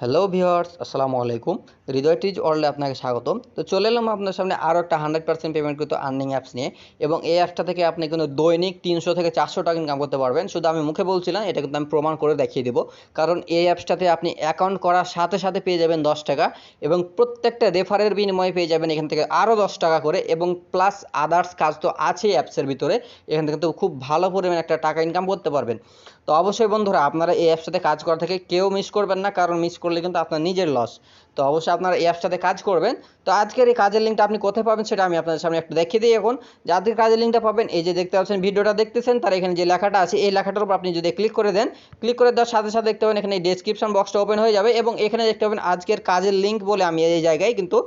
Hello viewers, আসসালামু আলাইকুম। হৃদয় টিজ ওয়ার্ল্ডে আপনাকে স্বাগতম। তো চলে এলাম আপনার সামনে আরও একটা 100% পেমেন্ট কিন্তু আর্নিং অ্যাপস নিয়ে, এবং এই অ্যাপসটা থেকে আপনি কিন্তু দৈনিক 300 থেকে 400 টাকা ইনকাম করতে পারবেন। শুধু আমি মুখে বলছিলাম, এটা কিন্তু আমি প্রমাণ করে দেখিয়ে দেবো। কারণ এই অ্যাপসটাতে আপনি অ্যাকাউন্ট করার সাথে সাথে পেয়ে যাবেন 10 টাকা, এবং প্রত্যেকটা রেফারের বিনিময়ে পেয়ে যাবেন এখান থেকে আরও 10 টাকা করে, এবং প্লাস আদার্স কাজ তো আছেই অ্যাপসের ভিতরে। এখান থেকে কিন্তু খুব ভালো পরিমাণে একটা টাকা ইনকাম করতে পারবেন। তো অবশ্যই বন্ধুরা, আপনারা এই অ্যাপসটাতে কাজ করা থেকে কেউ মিস করবেন না, কারণ মিস করলে কিন্তু আপনার নিজের লস। তো অবশ্যই আপনারা এই অ্যাপসটাতে কাজ করবেন। তো আজকের এই কাজের লিঙ্কটা আপনি কোথায় পাবেন সেটা আমি আপনাদের সামনে একটু দেখিয়ে দিই। এখন যাদের কাজের লিঙ্কটা পাবেন, এই যে দেখতে পাচ্ছেন ভিডিওটা দেখতেছেন, তার এখানে যে লেখাটা আছে এই লেখাটার উপর আপনি যদি ক্লিক করে দেন, ক্লিক করে দেওয়ার সাথে সাথে দেখতে পাবেন এখানে ডেসক্রিপশন বক্সটা ওপেন হয়ে যাবে, এবং এখানে দেখতে পাবেন আজকের কাজের লিঙ্ক বলে আমি এই জায়গায় কিন্তু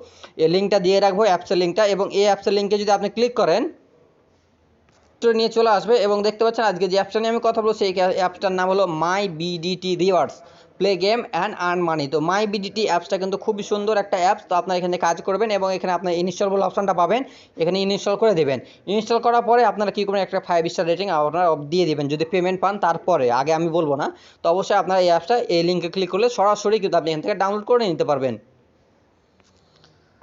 এই লিঙ্কটা দিয়ে রাখবো, অ্যাপসের লিঙ্কটা। এবং এই অ্যাপসের লিঙ্কে যদি আপনি ক্লিক করেন নিয়ে চলে আসবে, এবং দেখতে পাচ্ছেন আজকে যে অ্যাপসটা নিয়ে আমি কথা বলছি, এই অ্যাপসটার নাম হলো my BDT rewards play game and earn money. তো মাই বিডিটি অ্যাপসটা কিন্তু খুবই সুন্দর একটা অ্যাপস। তো আপনার এখানে কাজ করবেন, এবং এখানে আপনার ইনস্টল বলে অপশনটা পাবেন, এখানে ইনস্টল করে দেবেন। ইনস্টল করার পরে আপনারা কী করবেন, একটা 5 স্টার রেটিং আপনারা দিয়ে দেবেন যদি পেমেন্ট পান, তারপরে আগে আমি বলবো না। তো অবশ্যই আপনারা এই অ্যাপসটা এই লিঙ্কে ক্লিক করলে সরাসরি কিন্তু আপনি এখান থেকে ডাউনলোড করে নিতে পারবেন।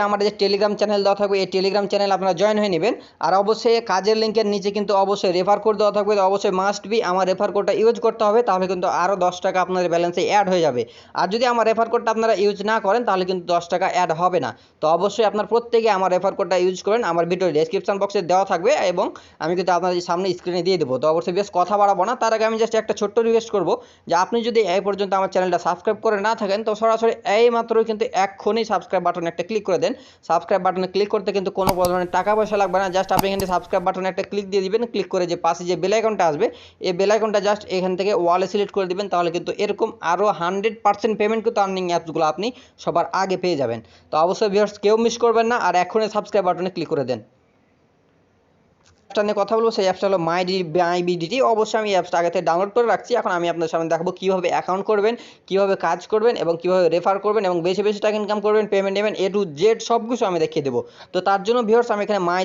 আমাদের যে টেলিগ্রাম চ্যানেল দেওয়া থাকবে, এই টেলিগ্রাম চ্যানেল আপনারা জয়েন হয়ে নেবেন। আর অবশ্যই কাজের লিঙ্কের নিচে কিন্তু অবশ্যই রেফার কোড দেওয়া থাকবে, তো অবশ্যই মাস্ট বি আমার রেফার কোডটা ইউজ করতে হবে, তাহলে কিন্তু আরও 10 টাকা আপনাদের ব্যালেন্সে অ্যাড হয়ে যাবে। আর যদি আমার রেফার কোডটা আপনারা ইউজ না করেন, তাহলে কিন্তু 10 টাকা অ্যাড হবে না। তো অবশ্যই আপনার প্রত্যেকে আমার রেফার কোডটা ইউজ করেন, আমার ভিডিওর ডেসক্রিপশন বক্সে দেওয়া থাকবে, এবং আমি কিন্তু আপনাদের সামনে স্ক্রিনে দিয়ে দেবো। তো অবশ্যই বেশ কথা বাড়াবো না, তার আগে আমি জাস্ট একটা ছোট্ট রিকোয়েস্ট করবো, যে আপনি যদি এই পর্যন্ত আমার চ্যানেলটা সাবস্ক্রাইব করে না থাকেন, তো সরাসরি এই মাত্রই কিন্তু এক্ষুনি সাবস্ক্রাইব বাটনে একটা ক্লিক করে দেন। সাবস্ক্রাইব বাটনে ক্লিক করতে কিন্তু কোনো ধরনের টাকা পয়সা লাগবে না, জাস্ট আপনি এখানে সাবস্ক্রাইব বাটনে একটা ক্লিক দিয়ে দিবেন। ক্লিক করে যে পাশে যে বেল আইকনটা আসবে, এই বেল আইকনটা জাস্ট এখান থেকে ওয়ালে সিলেক্ট করে দিবেন, তাহলে কিন্তু এরকম আরও 100% পেমেন্ট কিন্তু আর্নিং অ্যাপসগুলো আপনি সবার আগে পেয়ে যাবেন। তো অবশ্যই ভিউয়ার্স কেউ মিস করবেন না, আর এখনই সাবস্ক্রাইব বাটনে ক্লিক করে দেন। অ্যাপসটা নিয়ে কথা বলবো, সেই অ্যাপসটা হলো মাই বিডিটি। অবশ্যই আমি অ্যাপসটা আগে থেকে ডাউনলোড করে রাখছি। এখন আমি আপনাদের সামনে দেখাবো কীভাবে অ্যাকাউন্ট করবেন, কীভাবে কাজ করবেন, এবং কীভাবে রেফার করবেন, এবং বেশি বেশি টাকা ইনকাম করবেন, পেমেন্ট নেবেন, এ টু জেড সব কিছু আমি দেখিয়ে দেবো। তো তার জন্য ভিউয়ার্স আমি এখানে মাই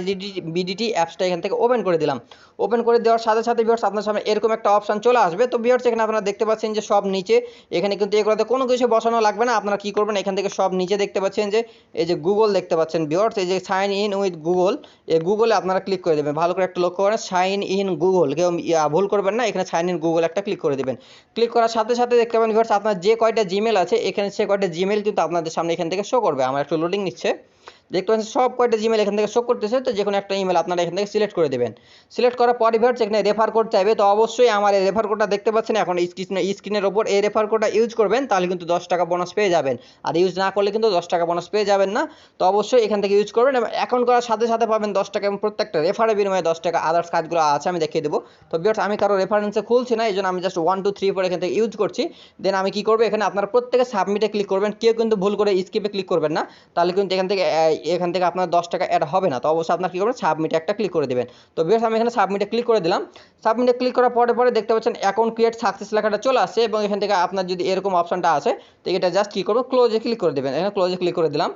বিডিটি অ্যাপসটা এখান থেকে ওপেন করে দিলাম। ওপেন করে দেওয়ার সাথে সাথে ভিউয়ার্স আপনার সামনে এরকম একটা অপশান চলে আসবে। তো ভিউয়ার্স এখানে আপনারা দেখতে পাচ্ছেন যে সব নিচে, এখানে কিন্তু এগুলোতে কোনো কিছু বসানো লাগবে না। আপনারা কী করবেন, এখান থেকে সব নিচে দেখতে পাচ্ছেন যে এই যে গুগল দেখতে পাচ্ছেন ভিউয়ার্স, এই যে সাইন ইন উইথ গুগল, এই গুগলে আপনারা ক্লিক করে দেবেন। ভালো করে একটা লক্ষ্য করেন, সাইন ইন গুগল, কেউ ভুল করবেন না, এখানে সাইন ইন গুগল একটা ক্লিক করে দেবেন। ক্লিক করার সাথে সাথে দেখতে পাবেন ভিউয়ার্স আপনার যে কয়টা জিমেল আছে, এখানে সে কয়টা জিমেল কিন্তু আপনাদের সামনে এখান থেকে শো করবে। আমার একটু লোডিং নিচ্ছে, দেখতে পাচ্ছেন সব কয়টা জিমেল এখান থেকে শো করতেছে। তো যে কোনো একটা ইমেল আপনারা এখান থেকে সিলেক্ট করে দেবেন। সিলেক্ট করার পরে ভিউয়ার্স এখানে রেফার কোড চাইবে। তো অবশ্যই আমার এই রেফার কোডটা দেখতে পাচ্ছেন এখন স্ক্রিনের ওপর, এই রেফার কোডটা ইউজ করবেন, তাহলে কিন্তু 10 টাকা বোনাস পেয়ে যাবেন। আর ইউজ না করলে কিন্তু 10 টাকা বোনাস পেয়ে যাবেন না। তো অবশ্যই এখান থেকে ইউজ করবেন, এবং অ্যাকাউন্ট করার সাথে সাথে পাবেন 10 টাকা, এবং প্রত্যেকটা রেফারের বিনিময়ে 10 টাকা। আদার্স কাজগুলো আছে আমি দেখিয়ে দেবো। তো ভিউয়ার্স আমি কারো রেফারেন্সে খুলছি না, এই জন্য আমি জাস্ট 1 2 3 4 এখান থেকে ইউজ করছি। দেন আমি কী করবো, এখানে আপনারা প্রত্যেকে সাবমিটে ক্লিক করবেন, কেউ কিন্তু ভুল করে স্কিপে ক্লিক করবেন না, তাহলে কিন্তু এখান থেকে আপনার 10 টাকা অ্যাড হবে না। তো অবশ্যই আপনার কী করবেন, সাবমিটে একটা ক্লিক করে দেবেন। তো ভিউয়ার্স আমি এখানে সাবমিটে ক্লিক করে দিলাম। সাবমিটে ক্লিক করার পরে দেখতে পাচ্ছেন অ্যাকাউন্ট ক্রিয়েট সাকসেস লেখাটা চলে আসছে, এবং এখান থেকে আপনার যদি এরকম অপশনটা আছে, তো এটা জাস্ট কী করবো, ক্লোজে ক্লিক করে দেবেন। এখানে ক্লোজে ক্লিক করে দিলাম।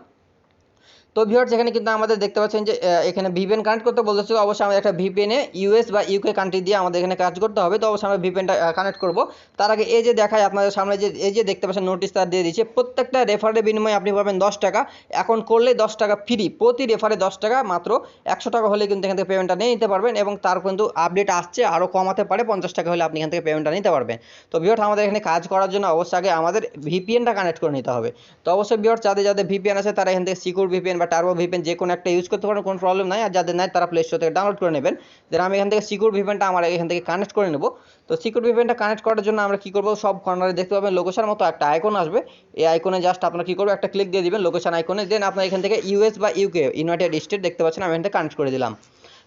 তো ভিউয়ার্স এখানে কিন্তু আমাদের দেখতে পাচ্ছেন যে এখানে ভিপিএন কানেক্ট করতে বলতেছে। তো অবশ্যই আমাদের একটা ভিপিএনে ইউএস বা ইউকে কান্ট্রি দিয়ে আমাদের এখানে কাজ করতে হবে। তো অবশ্যই আমরা ভিপিএনটা কানেক্ট করব। তার আগে এই যে দেখায় আপনাদের সামনে যে এই যে দেখতে পাচ্ছেন নোটিশ তার দিয়ে দিচ্ছে, প্রত্যেকটা রেফারের বিনিময়ে আপনি পাবেন 10 টাকা। অ্যাকাউন্ট করলে 10 টাকা ফ্রি, প্রতি রেফারে 10 টাকা, মাত্র 100 টাকা হলে কিন্তু এখান থেকে পেমেন্টটা নিয়ে নিতে পারবেন, এবং তার কিন্তু আপডেট আসছে আরও কমাতে পারে, 50 টাকা হলে আপনি এখান থেকে পেমেন্টটা নিতে পারবেন। তো ভিউয়ার্স আমাদের এখানে কাজ করার জন্য অবশ্যই আগে আমাদের ভিপিএনটা কানেক্ট করে নিতে হবে। তো অবশ্যই ভিউয়ার্স যাদের ভিপিএন আছে, তারা এখান থেকে সিকিউর ভিপিএন বা টার্বো ভিপিএন যে কোনো একটা ইউজ করতে পারেন, কোনো প্রবলেম নাই। আর যাদের নাই তারা প্লে স্টোর থেকে ডাউনলোড করে নেবেন। দেন আমি এখান থেকে সিকিউর ভিপিএনটা আমার এখান থেকে কানেক্ট করে নেব। তো সিকিউর ভিপিএনটা কানেক্ট করার জন্য আমরা কী করবো, সব কর্নারে দেখতে পাবেন লোকেশন মতো একটা আইকন আসবে। এই আইকনে জাস্ট আপনারা কী করবো, একটা ক্লিক দিয়ে দিবেন লোকেশন আইকনে। দেন আপনার এখান থেকে ইউএস বা ইউকে, ইউনাইটেড স্টেট দেখতে পাচ্ছেন, আমি এখান থেকে কানেক্ট করে দিলাম।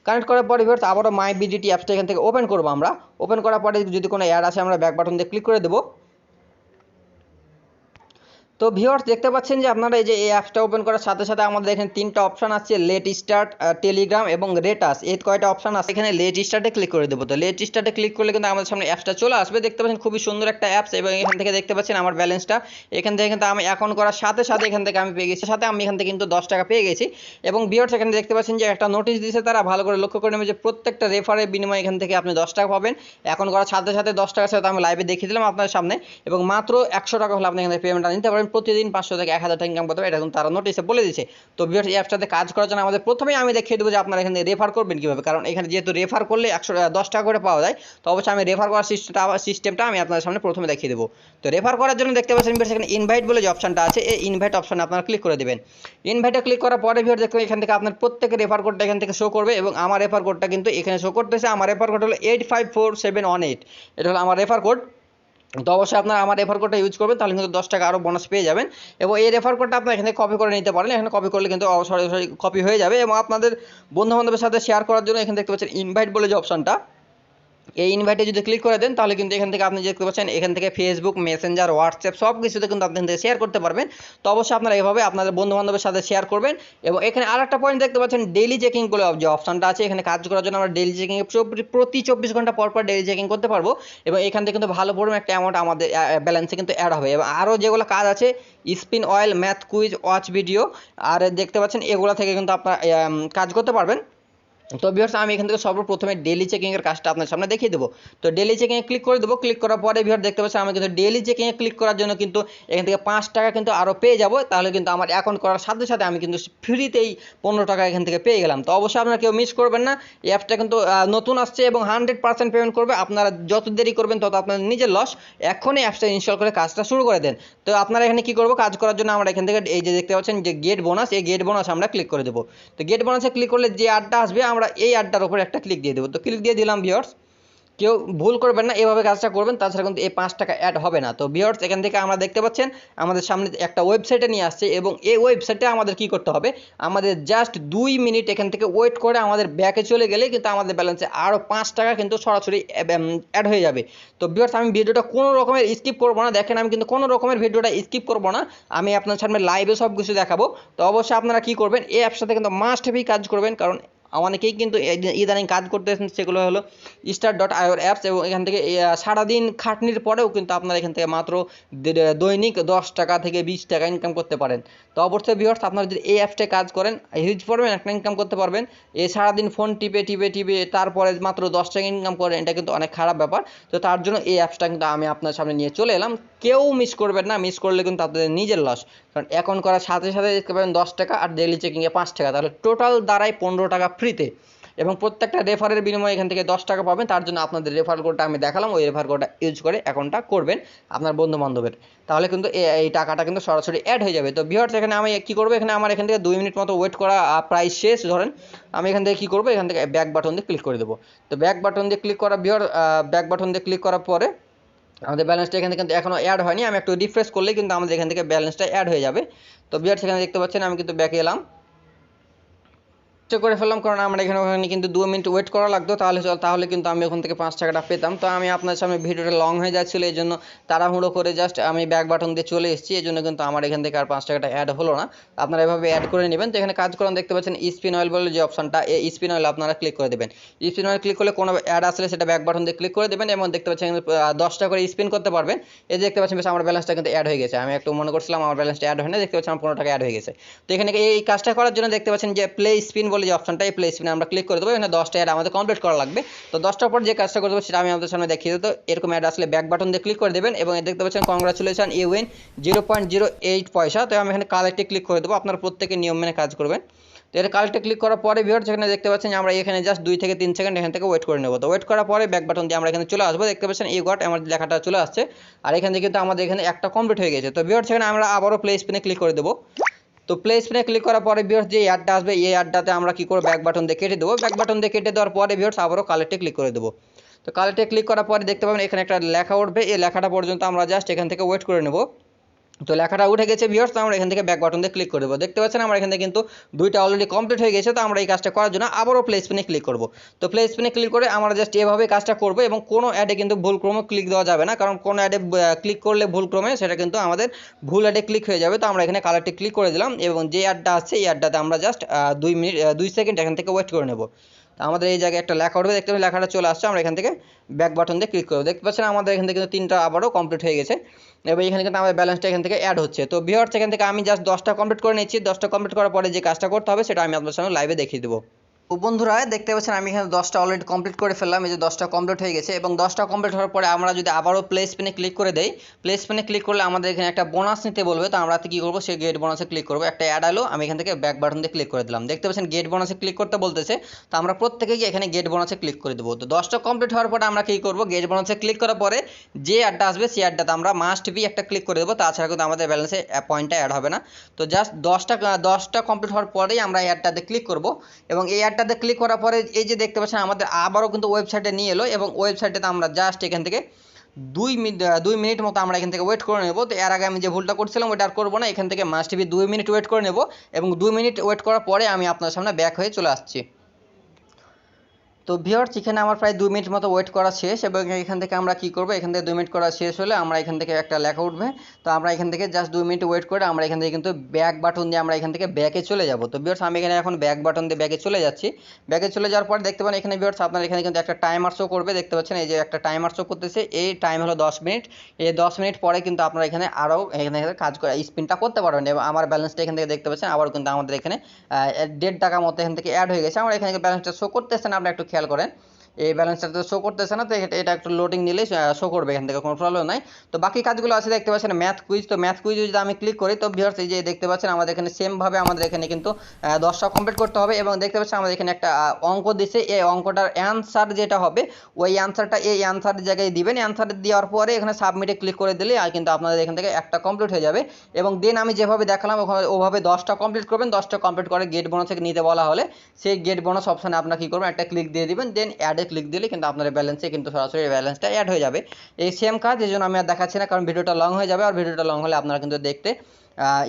কানেক্ট করার পরে ভিউয়ার্স আবারও মাই বিডিটি অ্যাপসটা এখান থেকে ওপেন করবো আমরা। ওপেন করার পরে যদি কোনো অ্যাড আসে, আমরা ব্যাক বাটন দিয়ে ক্লিক করে দেবো। তো ভিউয়ার্স দেখতে পাচ্ছেন যে আপনারা এই যে এই অ্যাপসটা ওপেন করার সাথে সাথে আমাদের এখানে 3টা অপশন আছে, লেট স্টার্ট, টেলিগ্রাম এবং রেটাস। এই কয়টা অপশন আছে, এখানে লেট স্টার্টে ক্লিক করে দেবো। তো লেট স্টার্টে ক্লিক করলে কিন্তু আমাদের সামনে অ্যাপসটা চলে আসবে। দেখতে পাচ্ছেন খুবই সুন্দর একটা অ্যাপস, এবং এখান থেকে দেখতে পাচ্ছেন আমার ব্যালেন্সটা এখান থেকে কিন্তু আমি অ্যাকাউন্ট করার সাথে সাথে এখান থেকে আমি পেয়ে গেছি, সাথে আমি এখান থেকে কিন্তু 10 টাকা পেয়ে গেছি। এবং ভিউয়ার্স এখানে দেখতে পাচ্ছেন যে একটা নোটিশ দিয়েছে, তারা ভালো করে লক্ষ্য করে নেবে যে প্রত্যেকটা রেফারের বিনিময়ে এখান থেকে আপনি 10 টাকা পাবেন। অ্যাকাউন্ট করার সাথে সাথে 10 টাকার সাথে আমি লাইভে দেখিয়ে দিলাম আপনার সামনে, এবং মাত্র 100 টাকা হলে আপনি এখান থেকে পেমেন্টটা নিতে পারেন প্রতিদিন 500 থেকে 1000 টাকা ইনকাম করতে হবে, এটা কিন্তু তারা নোটিশে বলে দিয়েছে। তো ভিউয়ার্স এই অ্যাপসটাতে কাজ করার জন্য আমাদের প্রথমেই আমি দেখিয়ে দেবো যে আপনারা এখানে রেফার করবেন কীভাবে, কারণ এখানে যেহেতু রেফার করলে 10 টাকা করে পাওয়া যায়, তো অবশ্যই আমি রেফার করার সিস্টেমটা আমি আপনাদের সামনে প্রথমে দেখিয়ে দেবো। তো রেফার করার জন্য দেখতে পাচ্ছেন ভিউয়ার্স এখানে ইনভাইট বলে যে অপশনটা আছে, এই ইনভাইট অপশনে আপনারা ক্লিক করে দেবেন। ইনভাইটে ক্লিক করার পরে ভিউয়ার্স দেখবেন এখান থেকে আপনার প্রত্যেকের রেফার কোডটা এখান থেকে শো করবে, এবং আমার রেফার কোডটা কিন্তু এখানে শো করতেছে। আমার রেফার কোড হলো 854718, এটা হলো আমার রেফার কোড। তো অবশ্যই আপনারা আমার রেফার কোডটা ইউজ করবেন, তাহলে কিন্তু 10 টাকা আরও বোনাস পেয়ে যাবেন। এবং এই রেফার কোডটা আপনারা এখানে কপি করে নিতে পারেন, এখানে কপি করলে কিন্তু সরাসরি কপি হয়ে যাবে। এবং আপনাদের বন্ধুবান্ধবের সাথে শেয়ার করার জন্য এখানে দেখতে পাচ্ছেন ইনভাইট বলে যে অপশনটা, এই ইনভাইটে যদি ক্লিক করে দেন তাহলে কিন্তু এখান থেকে আপনি দেখতে পাচ্ছেন এখান থেকে ফেসবুক, মেসেঞ্জার, হোয়াটসঅ্যাপ সব কিছুতে কিন্তু আপনি শেয়ার করতে পারবেন। তো অবশ্যই আপনারা এভাবে আপনাদের বন্ধুবান্ধবের সাথে শেয়ার করবেন। এবং এখানে আরেকটা পয়েন্ট দেখতে পাচ্ছেন ডেইলি চেকিং বলে যে অপশনটা আছে, এখানে কাজ করার জন্য আমরা ডেইলি চেকিং প্রতি 24 ঘন্টা পর ডেইলি চেকিং করতে পারবো। এবং এখান থেকে কিন্তু ভালো পরিমাণ একটা অ্যামাউন্ট আমাদের ব্যালেন্সে কিন্তু অ্যাড হবে। এবং আরও যেগুলো কাজ আছে spin wheel, math quiz, watch video, আর দেখতে পাচ্ছেন এগুলো থেকে কিন্তু আপনারা কাজ করতে পারবেন। তো ভিউয়ার্স আমি এখান থেকে সর্বপ্রথমে ডেইলি চেকিংয়ের কাজটা আপনার সামনে দেখিয়ে দেবো। তো ডেইলি চেকিংয়ে ক্লিক করে দেবো, ক্লিক করার পরে ভিউয়ার দেখতে পাচ্ছেন আমি কিন্তু ডেইলি চেকিংয়ে ক্লিক করার জন্য কিন্তু এখান থেকে 5 টাকা কিন্তু আরও পেয়ে যাবো। তাহলে কিন্তু আমার অ্যাকাউন্ট করার সাথে সাথে আমি কিন্তু ফ্রিতেই 15 টাকা এখান থেকে পেয়ে গেলাম। তো অবশ্যই আপনারা কেউ মিস করবেন না, এই অ্যাপটা কিন্তু নতুন আসছে এবং 100% পেমেন্ট করবে। আপনারা যত দেরি করবেন তত আপনার নিজের লস। এখনই অ্যাপসটা ইনস্টল করে কাজটা শুরু করে দেন। তো আপনারা এখানে কী করবো, কাজ করার জন্য আমরা এখান থেকে এই যে দেখতে পাচ্ছেন যে গেট বোনাস, এই গেট বোনাস আমরা ক্লিক করে দেবো। তো গেট বোনাসে ক্লিক করলে যে অ্যাডটা আসবে আমরা এই অ্যাডটার উপর একটা ক্লিক দিয়ে দেবো। তো ক্লিক দিয়ে দিলাম ভিউয়ার্স, কেউ ভুল করবেন না, এভাবে কাজটা করবেন, তাছাড়া কিন্তু এই 5 টাকা অ্যাড হবে না। তো ভিউয়ার্স এখান থেকে আমরা দেখতে পাচ্ছেন আমাদের সামনে একটা ওয়েবসাইটে নিয়ে আসছে, এবং এই ওয়েবসাইটে আমাদের কি করতে হবে, আমাদের জাস্ট 2 মিনিট এখান থেকে ওয়েট করে আমাদের ব্যাকে চলে গেলে কিন্তু আমাদের ব্যালেন্সে আরও 5 টাকা কিন্তু সরাসরি অ্যাড হয়ে যাবে। তো ভিউয়ার্স আমি ভিডিওটা কোনো রকমের স্কিপ করবো না, দেখেন আমি কিন্তু কোনো রকমের ভিডিওটা স্কিপ করবো না, আমি আপনার সামনে লাইভে সব কিছু দেখাবো। তো অবশ্যই আপনারা কি করবেন, এই অ্যাপসটাতে কিন্তু মাস্ট বি কাজ করবেন, কারণ অনেকেই কিন্তু ইদানিং কাজ করতেছেন, সেগুলো হলো start.io অ্যাপস। এবং এখান থেকে সারাদিন খাটনির পরেও কিন্তু আপনারা এখান থেকে মাত্র দৈনিক 10 টাকা থেকে 20 টাকা ইনকাম করতে পারেন। তো অবশ্যই ভিউয়ার্স আপনারা যদি এই অ্যাপসটায় কাজ করেন হিউজ পরিমাণ একটা ইনকাম করতে পারবেন। এই সারাদিন ফোন টিপে টিপে টিপে তারপরে মাত্র 10 টাকা ইনকাম করেন, এটা কিন্তু অনেক খারাপ ব্যাপার। তো তার জন্য এই অ্যাপসটা কিন্তু আমি আপনার সামনে নিয়ে চলে এলাম, কেউ মিস করবেন না, মিস করলে কিন্তু আপনাদের নিজের লস। কারণ অ্যাকাউন্ট করার সাথে সাথে দেখতে পাবেন 10 টাকা, আর ডেইলি চেকিংয়ে 5 টাকা, তাহলে টোটাল দাঁড়ায় 15 টাকা ফ্রিতে। এবং প্রত্যেকটা রেফারের বিনিময়ে এখান থেকে 10 টাকা পাবেন। তার জন্য আপনাদের রেফার কোডটা আমি দেখালাম, ওই রেফার কোডটা ইউজ করে অ্যাকাউন্টটা করবেন আপনার বন্ধু বান্ধবের, তাহলে কিন্তু এই টাকাটা কিন্তু সরাসরি অ্যাড হয়ে যাবে। তো ভিউয়ার্স এখানে আমি কী করবো, এখানে আমার এখান থেকে 2 মিনিট মতো ওয়েট করা প্রায় শেষ ধরেন, আমি এখান থেকে কী করবো, এখান থেকে ব্যাক বাটন দিয়ে ক্লিক করে দেবো। তো ব্যাক বাটন দিয়ে ক্লিক করা ব্যাক বাটন দিয়ে ক্লিক করার পরে আমাদের ব্যালেন্সটা এখানে কিন্তু এখনও অ্যাড হয়নি, আমি একটু রিফ্রেশ করলেই কিন্তু আমাদের এখান থেকে ব্যালেন্সটা অ্যাড হয়ে যাবে। তো ভিউয়ার্স এখানে দেখতে পাচ্ছেন আমি কিন্তু ব্যাকে এলাম, করে ফেললাম, কারণ আমরা ওখানে কিন্তু 2 মিনিট ওয়েট করা লাগতো, তাহলে কিন্তু আমি ওখান থেকে 5 টাকাটা পেতাম। তো আমি আপনার সামনে ভিডিওটা লং হয়ে যাচ্ছিলো, এই জন্য তাড়াহুড়ো করে জাস্ট আমি ব্যাক বাটন দিয়ে চলে এসেছি, এই জন্য কিন্তু আমার এখান থেকে আর 5 টাকাটা অ্যাড হলো না। আপনারা এভাবে অ্যাড করে নেবেন। তো এখানে কাজ করেন দেখতে পাচ্ছেন স্পিন অয়েল বলে যে অপশনটা, এই স্পিন অয়েল আপনারা ক্লিক করে দেবেন। স্পিন অয়েল ক্লিক করলে কোনো অ্যাড আসলে সেটা ব্যাক বাটন দিয়ে ক্লিক করে দেবেন, এবং দেখতে পাচ্ছেন 10 টাকা করে স্পিন করতে পারবেন। এই যে দেখতে পাচ্ছেন বেশ আমার ব্যালেন্সটা কিন্তু অ্যাড হয়ে গেছে, আমি একটু মনে করছিলাম আমার ব্যালেন্সটা অ্যাড হয় না, দেখতে পাচ্ছেন আমার 15 টাকা অ্যাড হয়ে গেছে। তো এখানে এই কাজটা করার জন্য দেখতে পাচ্ছেন যে প্লে স্পিন বলে যে অপশনটা, এই প্লে স্পিন আমরা ক্লিক করে দেবো। এখানে 10টা অ্যাড আমাদের কমপ্লিট করা লাগবে। তো 10টার পর যে কাজটা করে দেবো সেটা আমি আপনাদের সামনে দেখিয়ে দেবো। এরকম অ্যাড আসলে ব্যাক বাটন দিয়ে ক্লিক করে দেবেন, এবং দেখতে পাচ্ছেন কংগ্রাচুলেশন ইউ উইন 0.08 পয়সা। তো আমি এখানে কালেক্টে ক্লিক করে দেবো, আপনারা প্রত্যেকে নিয়ম মেনে কাজ করবেন। তো এটা কালেক্টে ক্লিক করার পরে ভিউয়ার্স এখানে দেখতে পাচ্ছেন আমরা এখানে জাস্ট 2 থেকে 3 সেকেন্ড এখান থেকে ওয়েট করে নেবো। তো ওয়েট করার পরে ব্যাক বাটন দিয়ে আমরা এখানে চলে আসবো, দেখতে পাচ্ছেন গট আমার লেখাটা চলে আসছে, আর এখান থেকে কিন্তু আমাদের এখানে একটা কমপ্লিট হয়ে গেছে। তো ভিউয়ার্স এখানে আমরা আবারও প্লে স্পিনে ক্লিক করে দেবো। তো প্লে স্পিনে ক্লিক করার পরে ভিউয়ার্স যে অ্যাডটা আসবে, এই অ্যাডটাতে আমরা কি করব, ব্যাক বাটন দিয়ে কেটে দেবো। ব্যাক বাটন দিয়ে কেটে দেওয়ার পরে ভিউয়ার্স আবারও কালেক্টে ক্লিক করে দেবো। তো কালেক্টে ক্লিক করার পরে দেখতে পাবেন এখানে একটা লেখা উঠবে, এই লেখাটা পর্যন্ত আমরা জাস্ট এখান থেকে ওয়েট করে নেব। তো লেখাটা উঠে গেছে ভিউয়ার্স, তো আমরা এখান থেকে ব্যাক বাটন দিয়ে ক্লিক করে দেবো। দেখতে পাচ্ছেন আমরা এখান থেকে কিন্তু 2টা অলরেডি কমপ্লিট হয়ে গেছে। তো আমরা এই কাজটা করার জন্য আবারও প্লে স্পিনে ক্লিক করব। তো প্লে স্পিনে ক্লিক করে আমরা জাস্ট এভাবে কাজটা করব, এবং কোনো অ্যাডে কিন্তু ভুলক্রমে ক্লিক দেওয়া যাবে না, কারণ কোনো অ্যাডে ক্লিক করলে ভুলক্রমে সেটা কিন্তু আমাদের ভুল অ্যাডে ক্লিক হয়ে যাবে। তো আমরা এখানে কালারটি ক্লিক করে দিলাম, এবং যে অ্যাডটা আছে এই অ্যাডটাতে আমরা জাস্ট 2 সেকেন্ড এখান থেকে ওয়েট করে নেব। তো আমাদের এই জায়গায় একটা লেখা উঠবে, দেখতে পাচ্ছি লেখাটা চলে আসছে, আমরা এখান থেকে ব্যাক বাটন দিয়ে ক্লিক করবো। দেখতে পাচ্ছেন আমাদের এখান থেকে কিন্তু 3টা আবারও কমপ্লিট হয়ে গেছে, এবং এখানে কিন্তু আমাদের ব্যালেন্সটা এখান থেকে অ্যাড হচ্ছে। তো ভিউয়ার্স এখান থেকে আমি জাস্ট 10টা কমপ্লিট করে নিচ্ছি। 10টা কমপ্লিট করার পরে যে কাজটা করতে হবে সেটা আমি আপনার সামনে লাইভে দেখিয়ে দেবো। তো বন্ধুরা দেখতে পাচ্ছেন আমি এখানে 10টা অলরেডি কমপ্লিট করে ফেললাম। এই যে 10টা কমপ্লিট হয়ে গেছে এবং 10টা কমপ্লিট হওয়ার পরে আমরা যদি আবারও প্লে স্পিনে ক্লিক করে দেই, প্লে স্পিনে ক্লিক করলে আমাদের এখানে একটা বোনাস নিতে বলবে। তো আমরা কি করবো, সেই গেট বোনাসে ক্লিক করবো। একটা অ্যাড আলো, আমি এখান থেকে ব্যাক বাটন দিয়ে ক্লিক করে দিলাম। দেখতে পাচ্ছেন গেট বোনাসে ক্লিক করতে বলতেছে। তো আমরা প্রত্যেকেই এখানে গেট বোনাসে ক্লিক করে দেবো। তো 10টা কমপ্লিট হওয়ার পরে আমরা কি করবো, গেট বোনাসে ক্লিক করার পরে যে অ্যাডটা আসবে সেই অ্যাডটাতে আমরা মাস্ট বি একটা ক্লিক করে দেবো, তাছাড়া কিন্তু আমাদের ব্যালেন্সে পয়েন্টটা অ্যাড হবে না। তো জাস্ট 10টা কমপ্লিট হওয়ার পরেই আমরা এই অ্যাডটাতে ক্লিক করবো এবং এই অ্যাডটাতে ক্লিক করার পরে এই যে দেখতে পাচ্ছেন আমাদের আবারও কিন্তু ওয়েবসাইটে নিয়ে এলো এবং ওয়েবসাইটেতে আমরা জাস্ট এখান থেকে 2 মিনিট মতো আমরা এখান থেকে ওয়েট করে নেব। তো এর আগে আমি যে ভুলটা করছিলাম ওইটা আর করবো না, এখান থেকে মাস্ট বি 2 মিনিট ওয়েট করে নেব এবং 2 মিনিট ওয়েট করার পরে আমি আপনার সামনে ব্যাক হয়ে চলে আসছি। তো ভিউয়ার্স এখানে আমার প্রায় 2 মিনিট মতো ওয়েট করা শেষ এবং এখান থেকে আমরা কি করব, এখান থেকে 2 মিনিট করা শেষ হলে আমরা এখান থেকে একটা লেখা উঠবে। তো আমরা এখান থেকে জাস্ট 2 মিনিট ওয়েট করে আমরা এখান থেকে কিন্তু ব্যাক বাটন দিয়ে আমরা এখান থেকে ব্যাকে চলে যাব। তো ভিউয়ার্স আমি এখানে এখন ব্যাক বাটন দিয়ে ব্যাকে চলে যাচ্ছি। ব্যাকে চলে যাওয়ার পর দেখতে পান এখানে ভিউয়ার্স আপনার এখানে কিন্তু একটা টাইমার শো করবে। দেখতে পাচ্ছেন এই যে একটা টাইমার শো করতেছে, এই টাইম হলো 10 মিনিট। এই 10 মিনিট পরে কিন্তু আপনারা এখানে আরও এখানে কাজ করে স্পিনটা করতে পারবেন এবং আমার ব্যালেন্সটা এখান থেকে দেখতে পাচ্ছেন আবার কিন্তু আমাদের এখানে 1.5 টাকা মতো এখান থেকে অ্যাড হয়ে গেছে। আমার এখানে ব্যালেন্সটা শো করতেছে না, আপনারা একটু খেয়াল করেন। এই ব্যালেন্সটা তো শো করতেছে না, তো এটা একটু লোডিং নিলেই শো করবে, এখান থেকে কোনো প্রবলেম নাই। তো বাকি কাজগুলো আছে দেখতে পাচ্ছেন ম্যাথ কুইজ। তো ম্যাথ কুইজ যদি আমি ক্লিক করি তো ভিউয়ার্স এই যে দেখতে পাচ্ছেন আমাদের এখানে সেমভাবে আমাদের এখানে কিন্তু 10টা কমপ্লিট করতে হবে এবং দেখতে পাচ্ছেন আমাদের এখানে একটা অঙ্ক দিছে। এই অঙ্কটার অ্যান্সার যেটা হবে ওই অ্যান্সারটা এই অ্যান্সারের জায়গায় দিবেন। অ্যান্সার দেওয়ার পরে এখানে সাবমিটে ক্লিক করে দিলে আর কিন্তু আপনাদের এখান থেকে একটা কমপ্লিট হয়ে যাবে এবং দেন আমি যেভাবে দেখালাম ওভাবে 10টা কমপ্লিট করবেন। 10টা কমপ্লিট করে গেট বোনাস থেকে নিতে বলা হলে সেই গেট বোনাস অপশানে আপনার কী করবেন, একটা ক্লিক দিয়ে দিবেন, দেন অ্যাডে ক্লিক দিলে কিন্তু আপনার ব্যালেন্সে কিন্তু সরাসরি ব্যালেন্সটা অ্যাড হয়ে যাবে। এই সেম কাজ, এই জন্য আমি আর দেখাচ্ছি না, কারণ ভিডিওটা লং হয়ে যাবে আর ভিডিওটা লং হলে আপনারা কিন্তু দেখতে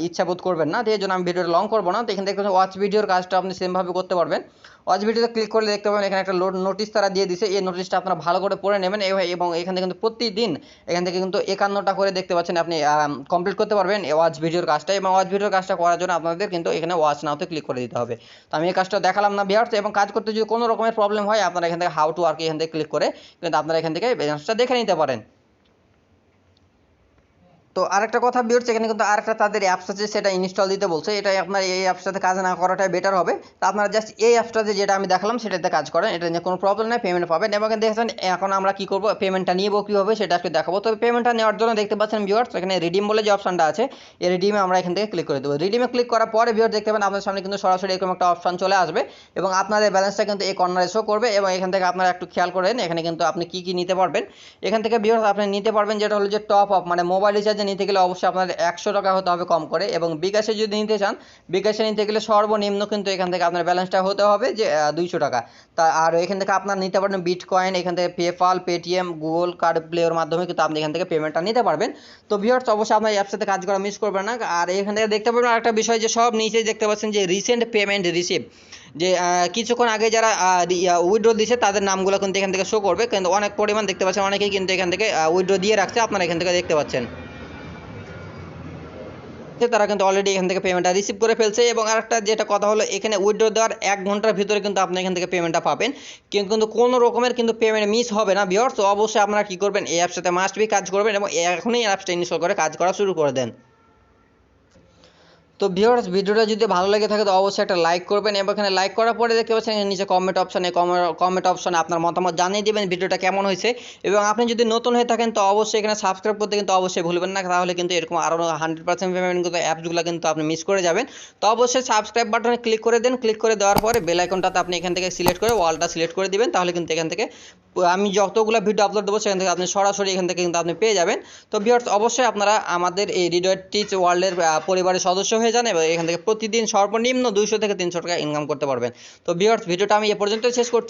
ইচ্ছা বোধ করবেন না। তো এই জন্য আমি ভিডিওটা লং করবো না। তো এখান থেকে ওয়াচ ভিডিওর কাজটা আপনি সেমভাবে করতে পারবেন। ওয়াচ ভিডিওতে ক্লিক করলে দেখতে পাবেন এখানে একটা নোটিশ তারা দিয়ে দিছে। এই নোটিশটা আপনারা ভালো করে পড়ে নেবেন এবং এখান থেকে কিন্তু প্রতিদিন এখান থেকে কিন্তু 51টা করে দেখতে পাচ্ছেন আপনি কমপ্লিট করতে পারবেন এই ওয়াচ ভিডিওর কাজটা। এবং ওয়াচ ভিডিওর কাজটা করার জন্য আপনাদের কিন্তু এখানে ওয়াচ নাওতে ক্লিক করে দিতে হবে। তো আমি এই কাজটা দেখালাম না ভিউয়ার্স, এবং কাজ করতে যদি কোনো রকমের প্রবলেম হয় আপনারা এখান থেকে হাউ টু ওয়ার্ক এখান থেকে ক্লিক করে কিন্তু আপনারা এখান থেকে ব্যালেন্সটা দেখে নিতে পারেন। তো আরেকটা কথা ভিউয়ার্স, এখানে কিন্তু আরেকটা তাদের অ্যাপস আছে, সেটা ইনস্টল দিতে বলছে। এটা আপনার এই অ্যাপসটাতে কাজ না করাটাই বেটার হবে। তো আপনারা জাস্ট এই অ্যাপসটাতে যেটা আমি দেখালাম সেটাতে কাজ করেন, এটা নিয়ে কোনো প্রবলেম নেই, পেমেন্ট পাবেন। এবং দেখেন এখন আমরা কি করব, পেমেন্টটা নিব কীভাবে সেটা আজকে দেখাবো। তবে পেমেন্টটা নেওয়ার জন্য দেখতে পাচ্ছেন ভিউয়ার্স এখানে রিডিম বলে যে অপশনটা আছে, এই রিডিমে আমরা এখান থেকে ক্লিক করে দেবো। রিডিমে ক্লিক করার পরে ভিউয়ার্স দেখতে পাবেন আপনার সামনে কিন্তু সরাসরি এরকম একটা অপশন চলে আসবে এবং আপনাদের ব্যালেন্সটা কিন্তু এই কর্নারে শো করবে। এবং এখান থেকে আপনারা একটু খেয়াল করেন এখানে কিন্তু আপনি কি নিতে পারবেন। এখান থেকে ভিউয়ার্স আপনি নিতে পারবেন যেটা হলো যে টপ আপ, মানে মোবাইল রিচার্জে নিতে গেলে অবশ্যই আপনার 100 টাকা হতে হবে কম করে, এবং বিকাশে যদি নিতে চান বিকাশে নিতে গেলে সর্বনিম্ন কিন্তু এখান থেকে আপনার ব্যালেন্সটা হতে হবে যে 200 টাকা। তা আর এখান থেকে আপনার নিতে পারবেন বিটকয়েন, এখান থেকে পেপাল, পেটিএম, গুগল কার্ড প্লের মাধ্যমে কিন্তু আপনি এখান থেকে পেমেন্টটা নিতে পারবেন। তো ভিউয়ার্স অবশ্যই আপনার অ্যাপের সাথে কাজ করা মিস করবেন না। আর এখান থেকে দেখতে পাবেন আরেকটা বিষয় যে সব নিচেই দেখতে পাচ্ছেন যে রিসেন্ট পেমেন্ট রিসিভ, যে কিছুক্ষণ আগে যারা উইথড্র দিয়েছে তাদের নামগুলো কিন্তু এখান থেকে শো করবে। কিন্তু অনেক পরিমাণ দেখতে পাচ্ছেন অনেকেই কিন্তু এখান থেকে উইথড্র দিয়ে রাখছে, আপনারা এখান থেকে দেখতে পাচ্ছেন তারা কিন্তু অলরেডি এখান থেকে পেমেন্টটা রিসিভ করে ফেলছে। এবং আরেকটা যেটা কথা হলো এখানে উইথড্র দেওয়ার 1 ঘন্টার ভিতরে কিন্তু আপনি এখান থেকে পেমেন্টটা পাবেন, কিন্তু কোনো রকমের কিন্তু পেমেন্ট মিস হবে না ভিউয়ার্স। তো অবশ্যই আপনারা কী করবেন, এই অ্যাপসটাতে মাস্ট বি কাজ করবেন এবং এখনই অ্যাপসটা ইনস্টল করে কাজ করা শুরু করে দেন। তো ভিউয়ার্স ভিডিওটা যদি ভালো লেগে থাকে তো অবশ্যই একটা লাইক করবেন এবং এখানে লাইক করার পরে দেখতে পাচ্ছেন নিচে কমেন্ট অপশানে আপনার মতামত জানিয়ে দেবেন ভিডিওটা কেমন হয়েছে। এবং আপনি যদি নতুন হয়ে থাকেন তো অবশ্যই এখানে সাবস্ক্রাইব করতে কিন্তু অবশ্যই ভুলবেন না, তাহলে কিন্তু এরকম আরও 100% পেমেন্ট কিন্তু অ্যাপসগুলো কিন্তু আপনি মিস করে যাবেন। তো অবশ্যই সাবস্ক্রাইব বাটনে ক্লিক করে দেন, ক্লিক করে দেওয়ার পরে বেল আইকনটাতে আপনি এখান থেকে সিলেক্ট করে ওয়ালটা সিলেক্ট করে দিবেন, তাহলে কিন্তু এখান থেকে আমি যতগুলো ভিডিও আপলোড দেবো সেখান থেকে আপনি সরাসরি এখান থেকে কিন্তু আপনি পেয়ে যাবেন। তো ভিউয়ার্স অবশ্যই আপনারা আমাদের এই হৃদয় টেক ওয়ার্ল্ডের পরিবারের সদস্য হয়ে যান এবং এখান থেকে প্রতিদিন সর্বনিম্ন 200 থেকে 300 টাকা ইনকাম করতে পারবেন। তো ভিউয়ার্স ভিডিওটা আমি এ পর্যন্ত শেষ করছি।